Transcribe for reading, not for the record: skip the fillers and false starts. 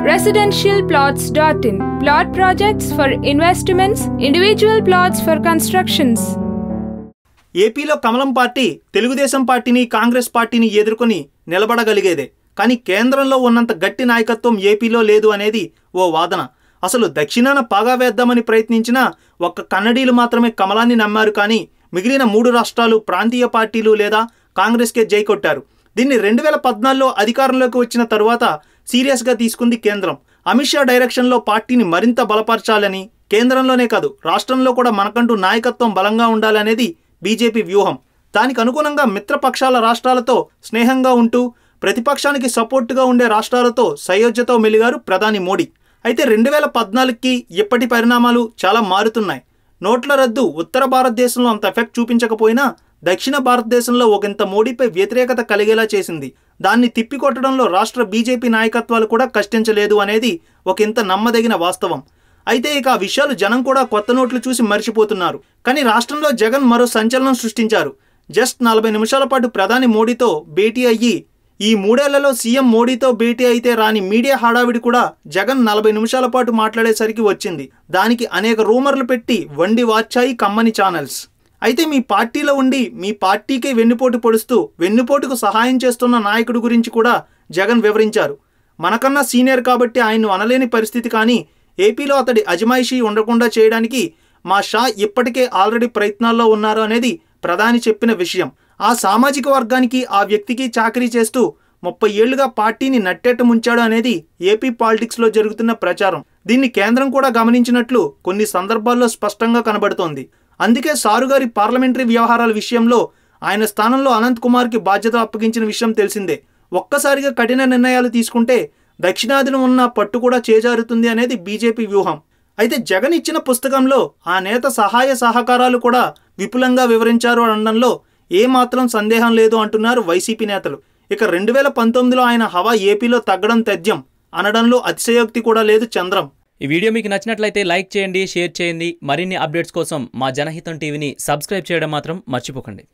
Residentialplots.in. Plot projects for investments, individual plots for constructions. ఏపీలో కమలం party Telugu Desam పార్టీని కాంగ్రెస్ పార్టీని ఎదుర్కొని నిలబడగలిగేదే. కానీ కేంద్రంలో ఉన్నంత గట్టి నాయకత్వం ఏపీలో లేదు అనేది ఓ వాదన. అసలు దక్షిణాన పాగా వేద్దామని ప్రయత్నించిన ఒక్క కన్నడీలు మాత్రమే కమలాన్ని నమ్మారు. కానీ మిగిలిన 3 రాష్ట్రాలు ప్రాంతీయ పార్టీలు లేదా కాంగ్రెస్కే జై కొట్టారు. దీన్ని 2014లో అధికారంలోకి వచ్చిన తరువాత సీరియస్గా తీసుకుంది కేంద్రం. అమిత్ షా డైరెక్షన్లో పార్టీని మరింత బలపరచాలని, కేంద్రంలోనే కాదు రాష్ట్రంలో కూడా మనకంటూ నాయకత్వం బలంగా ఉండాలనేది బీజేపీ వ్యూహం. దానికి అనుగుణంగా మిత్రపక్షాల రాష్ట్రాలతో స్నేహంగా ఉంటూ ప్రతిపక్షానికి సపోర్టుగా ఉండే రాష్ట్రాలతో సయోధ్యతో మెలిగారు ప్రధాని మోడీ. అయితే 2014కి ఇప్పటి పరిణామాలు చాలా మారుతున్నాయి. నోట్ల రద్దు ఉత్తర భారతదేశంలో అంత ఎఫెక్ట్ చూపించకపోయినా దక్షిణ భారతదేశంలో ఒకంత మోడీపై వ్యతిరేకత కలిగేలా చేసింది. దాన్ని తిప్పికొట్టడంలో రాష్ట్ర బీజేపీ నాయకత్వాలు కూడా కష్టించలేదు అనేది ఒకంత నమ్మదగిన వాస్తవం. అయితే ఇక ఆ విషయాలు జనం కూడా కొత్త నోట్లు చూసి మర్చిపోతున్నారు. కానీ రాష్ట్రంలో జగన్ మరో సంచలనం సృష్టించారు. జస్ట్ 40 నిమిషాల పాటు ప్రధాని మోడీతో భేటీ అయ్యి, ఈ 3 ఏళ్లలో సీఎం మోడీతో భేటీ అయితే రాని మీడియా హడావిడి కూడా జగన్ 40 నిమిషాల పాటు మాట్లాడేసరికి వచ్చింది. దానికి అనేక రూమర్లు పెట్టి వండి వార్చాయి కమ్మని ఛానల్స్. అయితే మీ పార్టీలో ఉండి మీ పార్టీకే వెన్నుపోటు పొడుస్తూ వెన్నుపోటుకు సహాయం చేస్తున్న నాయకుడి గురించి కూడా జగన్ వివరించారు. మనకన్నా సీనియర్ కాబట్టి ఆయన్ను అనలేని పరిస్థితి, కానీ ఏపీలో అతడి అజమాయిషీ ఉండకుండా చేయడానికి మా షా ఇప్పటికే ఆల్రెడీ ప్రయత్నాల్లో ఉన్నారు అనేది ప్రధాని చెప్పిన విషయం. ఆ సామాజిక వర్గానికి ఆ వ్యక్తికి చాకరీ చేస్తూ 30 ఏళ్లుగా పార్టీని నట్టేట ముంచాడు అనేది ఏపీ పాలిటిక్స్లో జరుగుతున్న ప్రచారం. దీన్ని కేంద్రం కూడా గమనించినట్లు కొన్ని సందర్భాల్లో స్పష్టంగా కనబడుతోంది. అందుకే సారుగారి పార్లమెంటరీ వ్యవహారాల విషయంలో ఆయన స్థానంలో అనంత్ కుమార్కి బాధ్యత అప్పగించిన విషయం తెలిసిందే. ఒక్కసారిగా కఠిన నిర్ణయాలు తీసుకుంటే దక్షిణాదిన ఉన్న పట్టు కూడా చేజారుతుంది అనేది బీజేపీ వ్యూహం. అయితే జగన్ ఇచ్చిన పుస్తకంలో ఆ నేత సహాయ సహకారాలు కూడా విపులంగా వివరించారు అనడంలో ఏమాత్రం సందేహం లేదు అంటున్నారు వైసీపీ నేతలు. ఇక 2019లో ఆయన హవా ఏపీలో తగ్గడం తథ్యం అనడంలో అతిశయోక్తి కూడా లేదు చంద్రం. ఈ వీడియో మీకు నచ్చినట్లయితే లైక్ చేయండి, షేర్ చేయండి. మరిన్ని అప్డేట్స్ కోసం మా జనహితం టీవీని సబ్స్క్రైబ్ చేయడం మాత్రం మర్చిపోకండి.